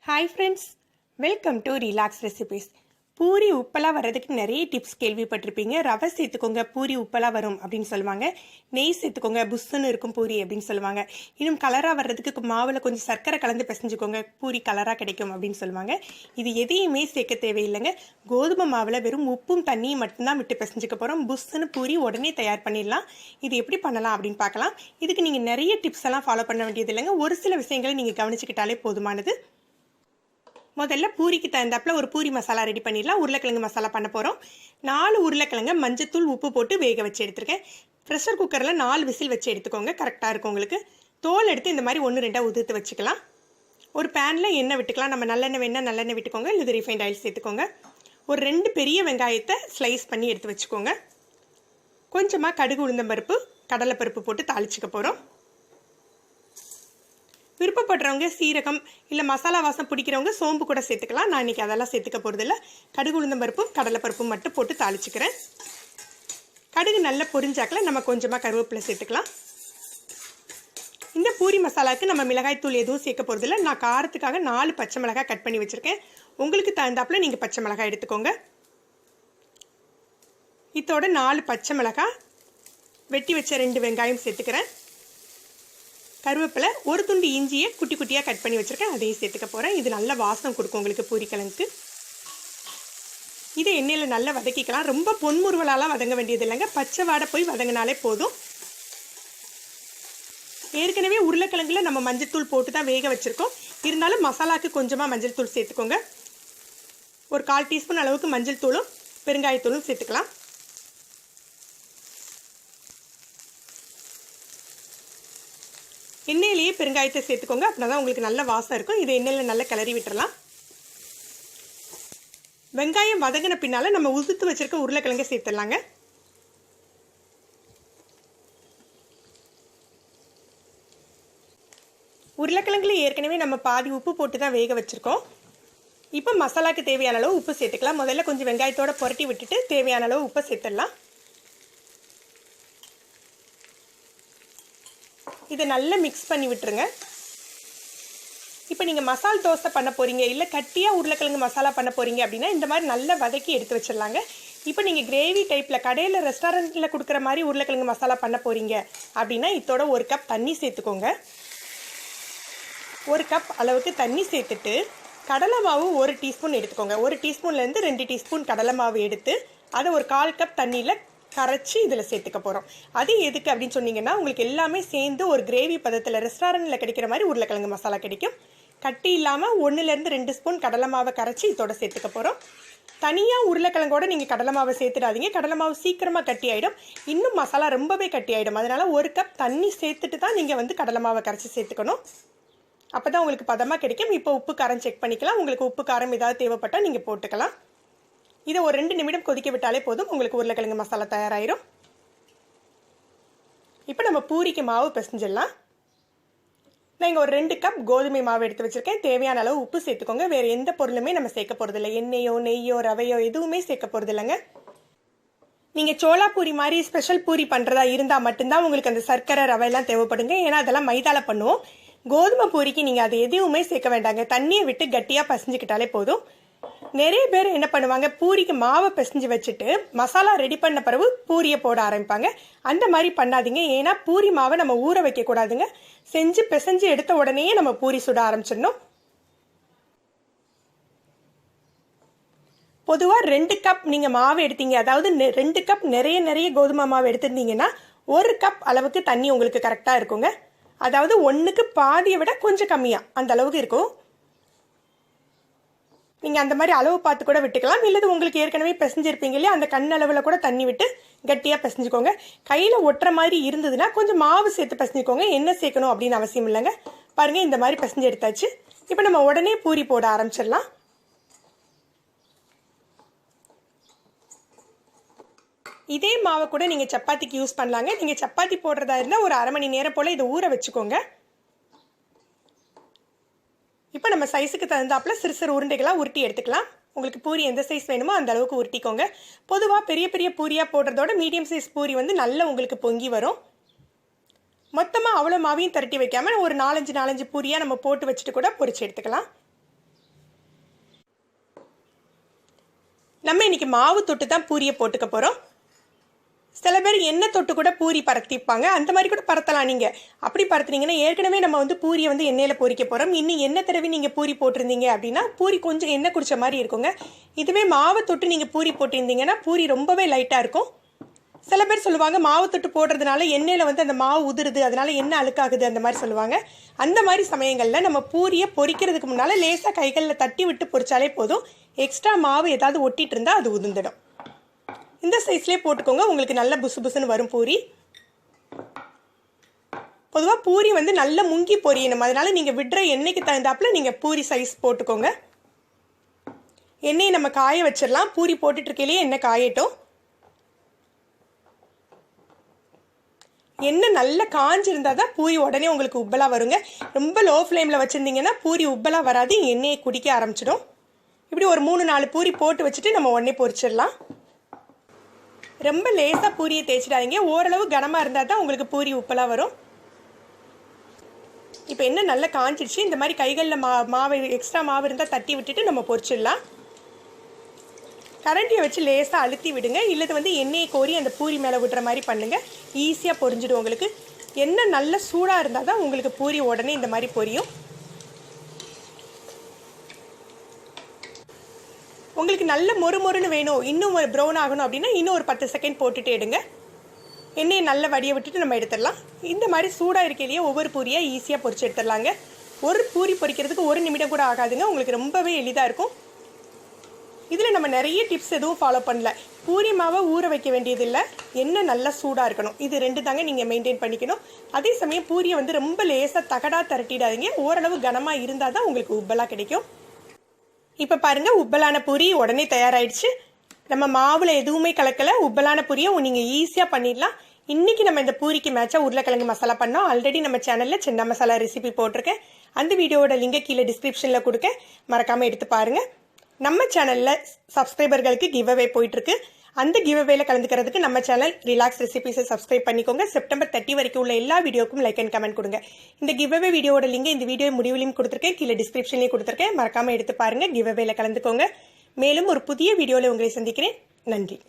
Hi friends, welcome to relax recipes. Puri உப்பெல்லாம் வர்றதுக்கு நிறைய டிப்ஸ் கேள்விப்பட்டிருப்பீங்க. ரவை சேர்த்துக்கோங்க பூரி உப்பெல்லாம் வரும் அப்படின்னு சொல்லுவாங்க. நெய் சேர்த்துக்கோங்க புஷ்ஷுன்னு இருக்கும் பூரி அப்படின்னு சொல்லுவாங்க. இன்னும் கலராக வர்றதுக்கு மாவில் கொஞ்சம் சர்க்கரை கலந்து பிசைஞ்சுக்கோங்க பூரி கலராக கிடைக்கும் அப்படின்னு சொல்லுவாங்க. இது எதையுமே சேர்க்க தேவையில்லைங்க. கோதுமை மாவில் வெறும் உப்பும் தண்ணியும் மட்டும்தான் விட்டு பிசைஞ்சுக்க போகிறோம். புஷ்ஷுன்னு பூரி உடனே தயார் பண்ணிடலாம். இது எப்படி பண்ணலாம் அப்படின்னு பார்க்கலாம். இதுக்கு நீங்கள் நிறைய டிப்ஸ் எல்லாம் ஃபாலோ பண்ண வேண்டியது இல்லைங்க. ஒரு சில விஷயங்களை நீங்கள் கவனிச்சுக்கிட்டாலே போதுமானது. முதல்ல பூரிக்கு தகுந்தாப்புல ஒரு பூரி மசாலா ரெடி பண்ணிடலாம். உருளைக்கிழங்கு மசாலா பண்ண போகிறோம். 4 உருளைக்கிழங்கு மஞ்சத்தூள் உப்பு போட்டு வேக வச்சு எடுத்துருக்கேன். ப்ரெஷர் குக்கரில் 4 விசில் வச்சு எடுத்துக்கோங்க, கரெக்டாக இருக்கும் உங்களுக்கு. தோல் எடுத்து இந்த மாதிரி 1-2 உதுத்து வச்சுக்கலாம். ஒரு பேனில் எண்ணெய் விட்டுக்கலாம். நம்ம நல்லெண்ணெய் வேணால் நல்லெண்ணெய் விட்டுக்கோங்க, இல்லை ரிஃபைண்ட் ஆயில் சேர்த்துக்கோங்க. ஒரு 2 பெரிய வெங்காயத்தை ஸ்லைஸ் பண்ணி எடுத்து வச்சுக்கோங்க. கொஞ்சமாக கடுகு உளுந்தம்பருப்பு கடலைப்பருப்பு போட்டு தாளிச்சுக்க போகிறோம். விருப்பப்படுறவங்க சீரகம் இல்லை மசாலா வாசம் பிடிக்கிறவங்க சோம்பு கூட சேர்த்துக்கலாம். நான் இன்றைக்கி அதெல்லாம் சேர்த்துக்க போகிறதில்ல. கடுகு உளுந்தம்பருப்பும் கடலைப்பருப்பும் மட்டும் போட்டு தாளிச்சுக்கிறேன். கடுகு நல்லா பொரிஞ்சாக்கில் நம்ம கொஞ்சமாக கருவேப்பிலை சேர்த்துக்கலாம். இந்த பூரி மசாலாவுக்கு நம்ம மிளகாய்த்தூள் எதுவும் சேர்க்க போகிறதில்ல. நான் காரத்துக்காக 4 பச்சை மிளகாய் கட் பண்ணி வச்சுருக்கேன். உங்களுக்கு தகுந்தாப்புல நீங்கள் பச்சை மிளகாய் எடுத்துக்கோங்க. இதோட 4 பச்சை மிளகாய், வெட்டி வச்ச 2 வெங்காயம் சேர்த்துக்கிறேன். கருவேப்பிலை, ஒரு துண்டு இஞ்சியை குட்டி குட்டியாக கட் பண்ணி வச்சுருக்கேன், அதையும் சேர்த்துக்க போகிறேன். இது நல்ல வாசம் கொடுக்கும் உங்களுக்கு பூரிக்கிழங்குக்கு. இதை எண்ணெயில் நல்லா வதக்கிக்கலாம். ரொம்ப பொன்முருவலாலாம் வதங்க வேண்டியது இல்லைங்க. பச்சை வாடை போய் வதங்கினாலே போதும். ஏற்கனவே உருளைக்கிழங்குல நம்ம மஞ்சள் போட்டு தான் வேக வச்சுருக்கோம். இருந்தாலும் மசாலாவுக்கு கொஞ்சமாக மஞ்சள் தூள் சேர்த்துக்கோங்க. ஒரு 1/4 டீஸ்பூன் அளவுக்கு மஞ்சள் தூளும் பெருங்காயத்தூளும் சேர்த்துக்கலாம். எண்ணெயிலேயே பெருங்காயத்தை சேர்த்துக்கோங்க, அப்படின்னா தான் உங்களுக்கு நல்ல வாசம் இருக்கும். இதை எண்ணெயில் நல்லா கிளறி விட்டுறலாம். வெங்காயம் வதங்கின பின்னால் நம்ம உதுத்து வச்சிருக்க உருளைக்கிழங்கை சேர்த்துடலாங்க. உருளைக்கிழங்குல ஏற்கனவே நம்ம பாதி உப்பு போட்டு தான் வேக வச்சுருக்கோம். இப்போ மசாலாவுக்கு தேவையான அளவு உப்பு சேர்த்துக்கலாம். முதல்ல கொஞ்சம் வெங்காயத்தோடு புரட்டி விட்டுட்டு தேவையான அளவு உப்பை சேர்த்துடலாம். இதை நல்லா மிக்ஸ் பண்ணி விட்டுருங்க. இப்போ நீங்கள் மசால் தோசை பண்ண போகிறீங்க, இல்லை கட்டியாக உருளைக்கிழங்கு மசாலா பண்ண போகிறீங்க அப்படின்னா இந்த மாதிரி நல்லா வதக்கி எடுத்து வச்சிடலாங்க. இப்போ நீங்கள் கிரேவி டைப்பில் கடையில் ரெஸ்டாரண்ட்டில் கொடுக்குற மாதிரி உருளைக்கிழங்கு மசாலா பண்ண போகிறீங்க அப்படின்னா இதோட 1 கப் தண்ணி சேர்த்துக்கோங்க. 1 கப் அளவுக்கு தண்ணி சேர்த்துட்டு கடலை மாவு 1 டீஸ்பூன் எடுத்துக்கோங்க. 1 டீஸ்பூன்லேருந்து 2 டீஸ்பூன் கடலை மாவு எடுத்து அதை ஒரு 1/4 கப் தண்ணியில் கரைச்சி இதில் சேர்த்துக்க போகிறோம். அது எதுக்கு அப்படின்னு சொன்னீங்கன்னா உங்களுக்கு எல்லாமே சேர்ந்து ஒரு கிரேவி பதத்தில் ரெஸ்டாரண்ட்டில் கிடைக்கிற மாதிரி உருளைக்கிழங்கு மசாலா கிடைக்கும். கட்டி இல்லாமல் 1-2 ஸ்பூன் கடலை மாவை கரைச்சி இதோட சேர்த்துக்க போகிறோம். தனியாக உருளைக்கிழங்கோட நீங்கள் கடலை மாவை சேர்த்துடாதீங்க. கடலை மாவு சீக்கிரமாக கட்டி ஆகிடும், இன்னும் மசாலா ரொம்பவே கட்டி ஆகிடும். அதனால் 1 கப் தண்ணி சேர்த்துட்டு தான் நீங்கள் கடலை மாவை கரைச்சி சேர்த்துக்கணும். அப்போ தான் உங்களுக்கு பதமாக கிடைக்கும். இப்போ உப்பு காரம் செக் பண்ணிக்கலாம். உங்களுக்கு உப்பு காரம் ஏதாவது தேவைப்பட்டால் நீங்கள் போட்டுக்கலாம். இதை ஒரு 2 நிமிடம் கொதிக்க விட்டாலே போதும், உங்களுக்கு உருளைக்கிழங்கு மசாலா தயாராகிடும். இப்போ நம்ம பூரிக்கு மாவு பிசைஞ்சிடலாம். நான் இங்கே ஒரு 2 கப் கோதுமை மாவு எடுத்து வச்சுருக்கேன். தேவையான அளவு உப்பு சேர்த்துக்கோங்க. வேறு எந்த பொருளுமே நம்ம சேர்க்க போகிறதில்ல. எண்ணெயோ நெய்யோ ரவையோ எதுவுமே சேர்க்க போகிறது இல்லைங்க. நீங்கள் சோளா பூரி மாதிரி ஸ்பெஷல் பூரி பண்ணுறதா இருந்தால் மட்டும்தான் உங்களுக்கு அந்த சர்க்கரை ரவையெல்லாம் தேவைப்படுங்க. ஏன்னா அதெல்லாம் மைதாவில் பண்ணுவோம். கோதுமை பூரிக்கு நீங்கள் அது எதுவுமே சேர்க்க வேண்டாங்க. தண்ணியை விட்டு கட்டியாக பசைஞ்சிக்கிட்டாலே போதும். நிறைய பேர் என்ன பண்ணுவாங்க, பூரிக்கு மாவை பிசைஞ்சு வச்சுட்டு மசாலா ரெடி பண்ண பிறகு பூரியை போட ஆரம்பிப்பாங்க. அந்த மாதிரி பண்ணாதீங்க. ஏன்னா பூரி மாவை நம்ம ஊற வைக்க கூடாதுங்க. செஞ்சு பிசைஞ்சு எடுத்த உடனேயே நம்ம பூரி சுட ஆரம்பிச்சிடணும். பொதுவாக 2 கப் நீங்கள் மாவு எடுத்தீங்க, அதாவது 2 கப் நிறைய கோதுமை மாவு எடுத்திருந்தீங்கன்னா 1 கப் அளவுக்கு தண்ணி உங்களுக்கு கரெக்டாக இருக்குங்க. அதாவது 1க்கு பாதியை விட கொஞ்சம் கம்மியாக அந்த அளவுக்கு இருக்கும். நீங்கள் அந்த மாதிரி அளவு பார்த்து கூட விட்டுக்கலாம். இல்லது உங்களுக்கு ஏற்கனவே பிசைஞ்சிருப்பீங்க இல்லையா, அந்த அளவில் கூட தண்ணி விட்டு கட்டியாக பிசைஞ்சுக்கோங்க. கையில் ஒட்டுற மாதிரி இருந்ததுன்னா கொஞ்சம் மாவு சேர்த்து பிசைஞ்சுக்கோங்க. என்ன சேர்க்கணும் அப்படின்னு அவசியம் இல்லைங்க. பாருங்கள், இந்த மாதிரி பிசைஞ்சு எடுத்தாச்சு. இப்போ நம்ம உடனே பூரி போட ஆரம்பிச்சிடலாம். இதே மாவை கூட நீங்கள் சப்பாத்திக்கு யூஸ் பண்ணலாங்க. நீங்கள் சப்பாத்தி போடுறதா இருந்தால் ஒரு 1/2 மணி நேரம் போல் இதை ஊற வச்சுக்கோங்க. இப்போ நம்ம சைஸுக்கு தகுந்தாப்புல சிறு உருண்டைகளாக உருட்டி எடுத்துக்கலாம். உங்களுக்கு பூரி எந்த சைஸ் வேணுமோ அந்த அளவுக்கு உருட்டிக்கோங்க. பொதுவாக பெரிய பூரியாக போடுறதோட மீடியம் சைஸ் பூரி நல்லா உங்களுக்கு பொங்கி வரும். மொத்தமாக அவ்வளோ மாவையும் திரட்டி வைக்காமல் ஒரு 4-5 பூரியாக நம்ம போட்டு வச்சுட்டு கூட பொரிச்சு எடுத்துக்கலாம். நம்ம இன்னைக்கு மாவு தொட்டு தான் பூரியை போட்டுக்க போகிறோம். சில பேர் எண்ணெய் தொட்டு கூட பூரி பரத்திப்பாங்க. அந்த மாதிரி கூட பரத்தலாம் நீங்கள். அப்படி பரத்துனீங்கன்னா ஏற்கனவே நம்ம வந்து பூரியை வந்து எண்ணெயில் பொரிக்க போகிறோம். இன்னும் எண்ணெய் தடவி நீங்கள் பூரி போட்டிருந்தீங்க அப்படின்னா பூரி கொஞ்சம் எண்ணெய் குடிச்ச மாதிரி இருக்குங்க. இதுவே மாவை தொட்டு நீங்கள் பூரி போட்டிருந்தீங்கன்னா பூரி ரொம்பவே லைட்டாக இருக்கும். சில பேர் சொல்லுவாங்க மாவு தொட்டு போடுறதுனால எண்ணெயில் வந்து அந்த மாவு உதிருது, அதனால எண்ணெய் அழுக்காகுது அந்த மாதிரி சொல்லுவாங்க. அந்த மாதிரி சமயங்களில் நம்ம பூரியை பொரிக்கிறதுக்கு முன்னால் லேசாக கைகளில் தட்டி விட்டு பொரிச்சாலே போதும். எக்ஸ்ட்ரா மாவு ஏதாவது ஒட்டிட்டு இருந்தால் அது உதிர்ந்துடும். இந்த சைஸ்லேயே போட்டுக்கோங்க, உங்களுக்கு நல்ல புசு புசுன்னு வரும் பூரி. பொதுவாக பூரி வந்து நல்ல முங்கி பொரியணும், அதனால நீங்கள் விடுற எண்ணெய்க்கு தகுந்தாப்புல நீங்கள் பூரி சைஸ் போட்டுக்கோங்க. எண்ணெயை நம்ம காய வச்சிடலாம். பூரி போட்டுட்டு இருக்கையிலேயே எண்ணெய் காயட்டும். எண்ணெய் நல்லா காஞ்சிருந்தால் தான் பூரி உடனே உங்களுக்கு உப்பலாக வருங்க. ரொம்ப லோ ஃப்ளேமில் வச்சுருந்தீங்கன்னா பூரி உப்பலாக வராது, எண்ணெயை குடிக்க ஆரம்பிச்சிடும். இப்படி ஒரு 3-4 பூரி போட்டு வச்சுட்டு நம்ம உடனே பொரிச்சிடலாம். ரொம்ப லேசாக பூரியை தேய்ச்சிடாதீங்க, ஓரளவு கனமாக இருந்தால் தான் உங்களுக்கு பூரி உப்பலாக வரும். இப்போ என்ன நல்லா காஞ்சிடுச்சு. இந்த மாதிரி கைகளில் மாவு எக்ஸ்ட்ரா மாவு இருந்தால் தட்டி விட்டுட்டு நம்ம பொரிச்சிடலாம். கரண்டியை வச்சு லேசாக அழுத்தி விடுங்க, இல்லது வந்து எண்ணெயை கோரி அந்த பூரி மேலே விடுற மாதிரி பண்ணுங்கள். ஈஸியாக பொரிஞ்சிடும் உங்களுக்கு. எண்ணெய் நல்ல சூடாக இருந்தால் தான் உங்களுக்கு பூரி உடனே இந்த மாதிரி பொரியும். உங்களுக்கு நல்ல மொறுமொறுன்னு வேணும், இன்னும் ஒரு ப்ரௌன் ஆகணும் அப்படின்னா இன்னும் ஒரு 10 செகண்ட் போட்டுட்டு எடுங்க. எண்ணெயை நல்ல வடியை விட்டுட்டு நம்ம எடுத்துடலாம். இந்த மாதிரி சூடாக இருக்கையிலேயே ஒவ்வொரு பூரியாக ஈஸியாக பொரிச்சு எடுத்துடலாங்க. ஒரு பூரி பொரிக்கிறதுக்கு 1 நிமிடம் கூட ஆகாதுங்க, உங்களுக்கு ரொம்பவே எளிதாக இருக்கும். இதில் நம்ம நிறைய டிப்ஸ் எதுவும் ஃபாலோ பண்ணல. பூரி மாவை ஊற வைக்க வேண்டியதில்லை, எண்ணெய் நல்லா சூடாக இருக்கணும். இது 2 தாங்க நீங்கள் மெயின்டைன் பண்ணிக்கணும். அதே சமயம் பூரியை வந்து ரொம்ப லேசாக தகடாக திரட்டிடாதீங்க, ஓரளவு கனமாக இருந்தால் தான் உங்களுக்கு உப்பலாக கிடைக்கும். இப்போ பாருங்கள், உப்பலான பூரி உடனே தயாராகிடுச்சு. நம்ம மாவில் எதுவுமே கலக்கலை, உப்பலான பூரியை நீங்கள் ஈஸியாக பண்ணிடலாம். இன்றைக்கி நம்ம இந்த பூரிக்கு மேட்சாக உருளைக்கிழங்கு மசாலா பண்ணோம். ஆல்ரெடி நம்ம சேனலில் சின்ன மசாலா ரெசிபி போட்டிருக்கேன். அந்த வீடியோவோட லிங்கை கீழே டிஸ்கிரிப்ஷனில் கொடுக்க, மறக்காமல் எடுத்து பாருங்கள். நம்ம சேனலில் சப்ஸ்கிரைபர்களுக்கு கிவ் அவே போயிட்டுருக்கு. அந்த கிவ் அவேல கலந்துக்கிறதுக்கு நம்ம சேனல் ரிலாக்ஸ் ரெசிபிஸை சப்ஸ்கிரைப் பண்ணிக்கோங்க. செப்டம்பர் 30 வரைக்கும் உள்ள எல்லா வீடியோக்கும் லைக் அண்ட் கமெண்ட் கொடுங்க. இந்த கிவ் அவே வீடியோட லிங்க் இந்த வீடியோ முடிவிலையும் கொடுத்துருக்கேன், கீழே டிஸ்கிரிப்ஷன்லையும் கொடுத்துருக்கேன். மறக்காமல் எடுத்து பாருங்கள், கிவ் அவேல கலந்துக்கோங்க. மேலும் ஒரு புதிய வீடியோவில் உங்களை சந்திக்கிறேன். நன்றி.